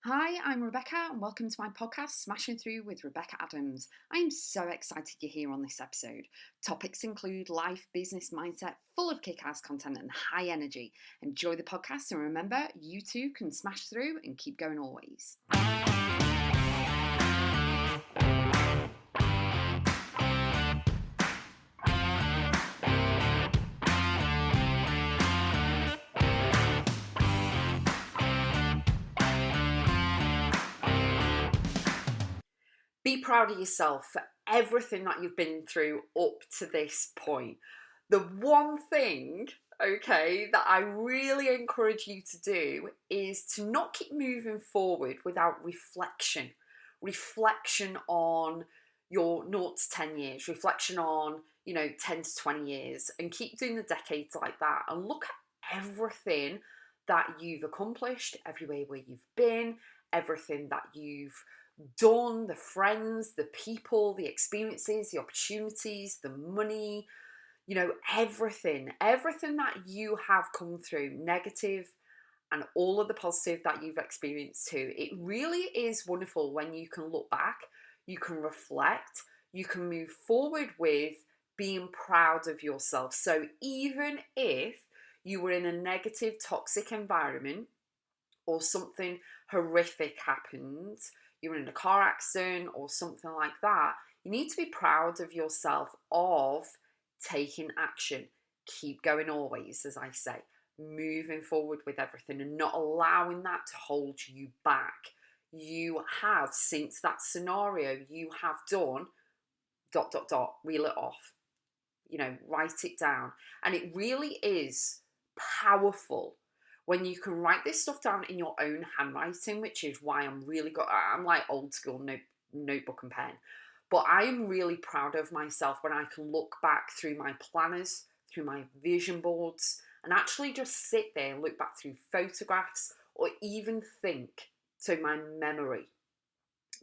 Hi, I'm Rebecca, and welcome to my podcast, Smashing Through with Rebecca Adams. I am so excited you're here on this episode. Topics include life, business, mindset, full of kick-ass content and high energy. Enjoy the podcast, and remember, you too can smash through and keep going always. Be proud of yourself for everything that you've been through up to this point. The one thing, okay, that I really encourage you to do is to not keep moving forward without reflection. Reflection on your 0 to 10 years, reflection on, 10 to 20 years, and keep doing the decades like that and look at everything that you've accomplished, everywhere where you've been, everything that you've done, the friends, the people, the experiences, the opportunities, the money, everything that you have come through, negative and all of the positive that you've experienced too. It really is wonderful when you can look back, you can reflect, you can move forward with being proud of yourself. So even if you were in a negative, toxic environment or something horrific happened, you were in a car accident or something like that, you need to be proud of yourself of taking action. Keep going always, as I say, moving forward with everything and not allowing that to hold you back. You have, since that scenario, you have done ... reel it off, write it down. And it really is powerful when you can write this stuff down in your own handwriting, which is why I'm like old school notebook and pen. But I am really proud of myself when I can look back through my planners, through my vision boards, and actually just sit there and look back through photographs or even think. So my memory,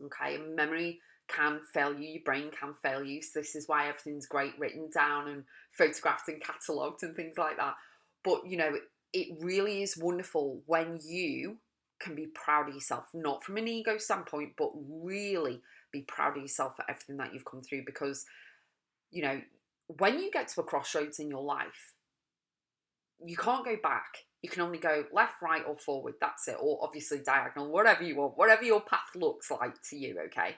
okay, and memory can fail you, your brain can fail you. So this is why everything's great written down and photographed and catalogued and things like that. But it really is wonderful when you can be proud of yourself, not from an ego standpoint, but really be proud of yourself for everything that you've come through. Because, when you get to a crossroads in your life, you can't go back. You can only go left, right, or forward. That's it. Or obviously diagonal, whatever you want, whatever your path looks like to you, okay?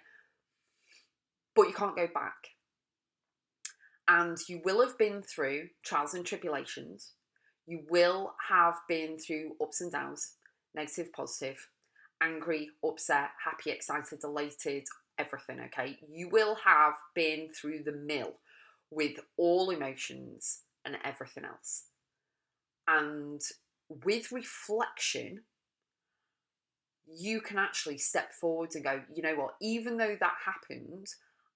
But you can't go back. And you will have been through trials and tribulations. You will have been through ups and downs, negative, positive, angry, upset, happy, excited, elated, everything, okay? You will have been through the mill with all emotions and everything else. And with reflection, you can actually step forward and go, you know what, even though that happened,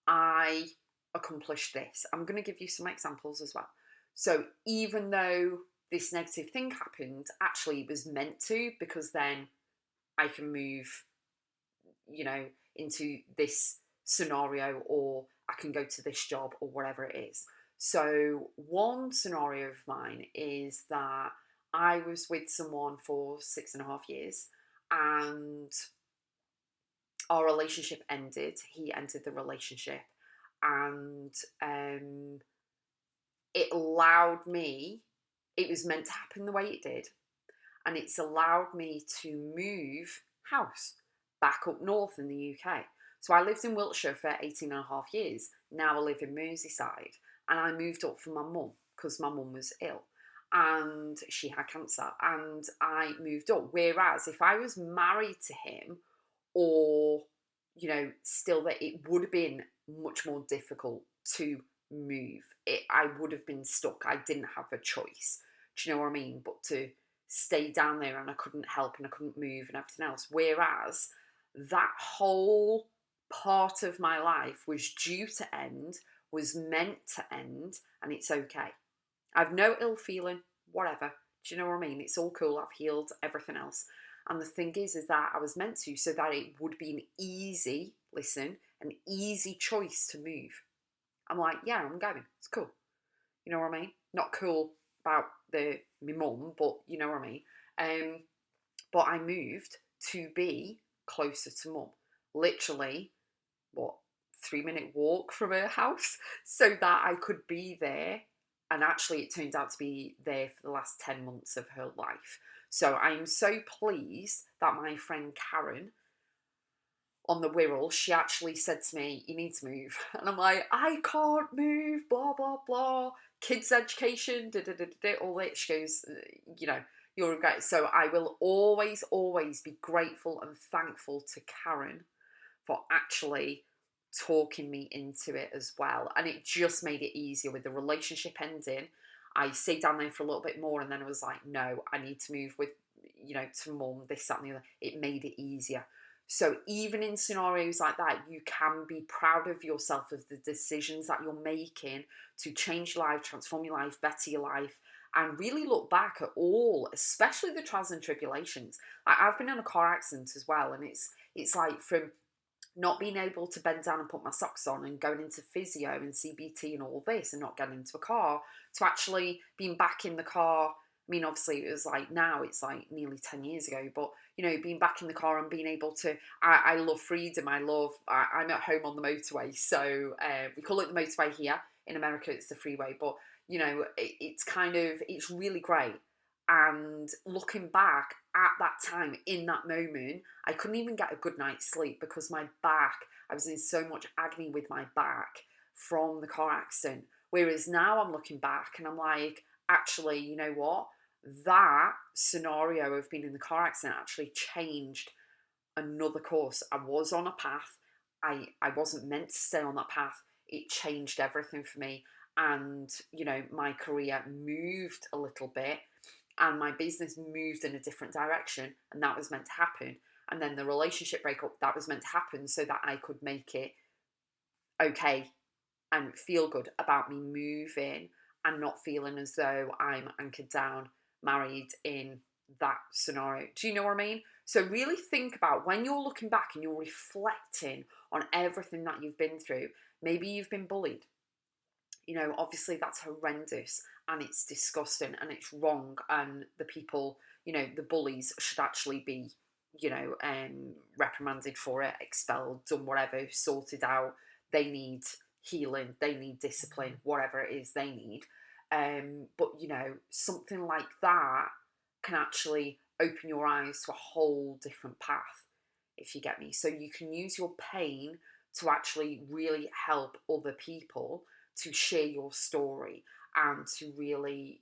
I accomplished this. I'm going to give you some examples as well. So even though this negative thing happened, actually it was meant to, because then I can move, into this scenario, or I can go to this job or whatever it is. So one scenario of mine is that I was with someone for 6.5 years and our relationship ended. He entered the relationship, and it allowed me, it was meant to happen the way it did, and it's allowed me to move house back up north in the UK. So I lived in Wiltshire for 18.5 years. Now I live in Merseyside, and I moved up for my mum because my mum was ill and she had cancer, and I moved up. Whereas if I was married to him, or still, that it would have been much more difficult to move. I would have been stuck. I didn't have a choice. Do you know what I mean? But to stay down there, and I couldn't help and I couldn't move and everything else. Whereas that whole part of my life was due to end, was meant to end, and it's okay. I've no ill feeling, whatever. Do you know what I mean? It's all cool. I've healed everything else. And the thing is that I was meant to, so that it would be an easy choice to move. I'm like, yeah, I'm going. It's cool. You know what I mean? Not cool about my mum, but you know what I mean. But I moved to be closer to mum. Literally, what, 3-minute walk from her house, so that I could be there. And actually, it turned out to be there for the last 10 months of her life. So I'm so pleased that my friend Karen on the Wirral, she actually said to me, "You need to move." And I'm like, "I can't move, blah, blah, blah. Kids' education, da, da, da, da, all that." She goes, "You know, you'll regret it." So I will always, always be grateful and thankful to Karen for actually talking me into it as well. And it just made it easier with the relationship ending. I stayed down there for a little bit more, and then I was like, no, I need to move with, to mum, this, that, and the other. It made it easier. So even in scenarios like that, you can be proud of yourself, of the decisions that you're making to change your life, transform your life, better your life, and really look back at all, especially the trials and tribulations. Like, I've been in a car accident as well, and it's like, from not being able to bend down and put my socks on and going into physio and CBT and all this and not getting into a car, to actually being back in the car. I mean, obviously it was like, now it's like nearly 10 years ago, but being back in the car and being able to, I love freedom. I'm at home on the motorway. So we call it the motorway here. In America, it's the freeway, but it's really great. And looking back at that time, in that moment, I couldn't even get a good night's sleep because my back, I was in so much agony with my back from the car accident. Whereas now I'm looking back and I'm like, actually, you know what? That scenario of being in the car accident actually changed another course. I was on a path. I wasn't meant to stay on that path. It changed everything for me. And, my career moved a little bit, and my business moved in a different direction, and that was meant to happen. And then the relationship breakup, that was meant to happen so that I could make it okay and feel good about me moving and not feeling as though I'm anchored down, married in that scenario. Do you know what I mean? So really think about, when you're looking back and you're reflecting on everything that you've been through. Maybe you've been bullied. Obviously that's horrendous and it's disgusting and it's wrong, and the people, the bullies should actually be, reprimanded for it, expelled, done whatever, sorted out. They need healing, they need discipline, whatever it is they need. But something like that can actually open your eyes to a whole different path, if you get me. So you can use your pain to actually really help other people, to share your story, and to really,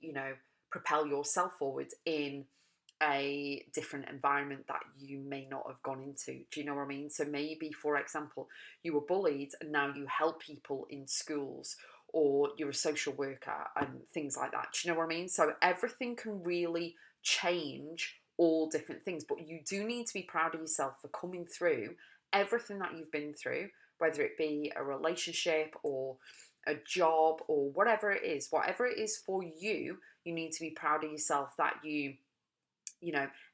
propel yourself forward in a different environment that you may not have gone into. Do you know what I mean? So maybe, for example, you were bullied and now you help people in schools, or you're a social worker and things like that. Do you know what I mean? So everything can really change all different things, but you do need to be proud of yourself for coming through everything that you've been through, whether it be a relationship or a job or whatever it is for you. You need to be proud of yourself that you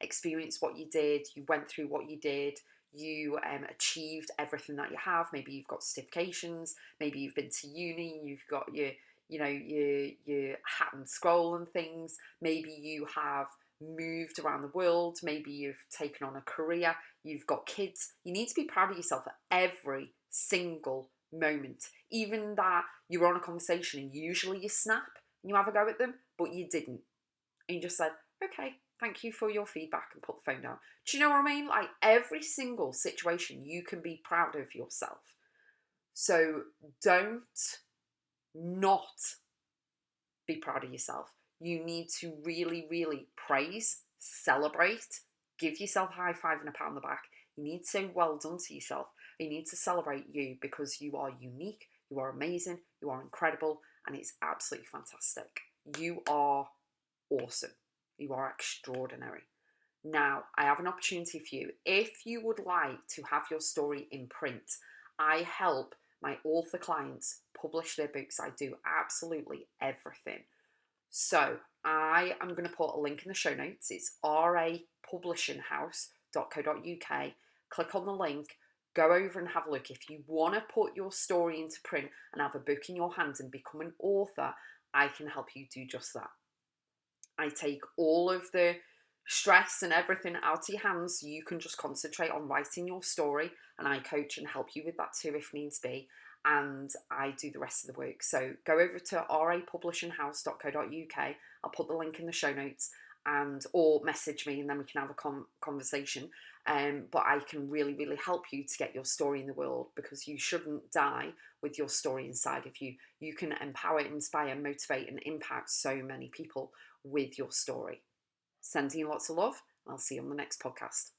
experienced what you did, you went through what you did, you achieved everything that you have. Maybe you've got certifications, maybe you've been to uni, you've got your hat and scroll and things. Maybe you have moved around the world, maybe you've taken on a career, you've got kids. You need to be proud of yourself at every single moment. Even that you're on a conversation and usually you snap and you have a go at them, but you didn't. And you just said, okay, thank you for your feedback, and put the phone down. Do you know what I mean? Like, every single situation, you can be proud of yourself. So don't not be proud of yourself. You need to really, really praise, celebrate, give yourself a high five and a pat on the back. You need to say well done to yourself. You need to celebrate you, because you are unique, you are amazing, you are incredible, and it's absolutely fantastic. You are awesome. You are extraordinary. Now, I have an opportunity for you. If you would like to have your story in print, I help my author clients publish their books. I do absolutely everything. So I am going to put a link in the show notes. It's rapublishinghouse.co.uk. Click on the link, go over and have a look. If you want to put your story into print and have a book in your hands and become an author, I can help you do just that. I take all of the stress and everything out of your hands so you can just concentrate on writing your story, and I coach and help you with that too if needs be, and I do the rest of the work. So go over to rapublishinghouse.co.uk. I'll put the link in the show notes, and or message me and then we can have a conversation. But I can really, really help you to get your story in the world, because you shouldn't die with your story inside of you. You can empower, inspire, motivate and impact so many people with your story. Sending you lots of love. I'll see you on the next podcast.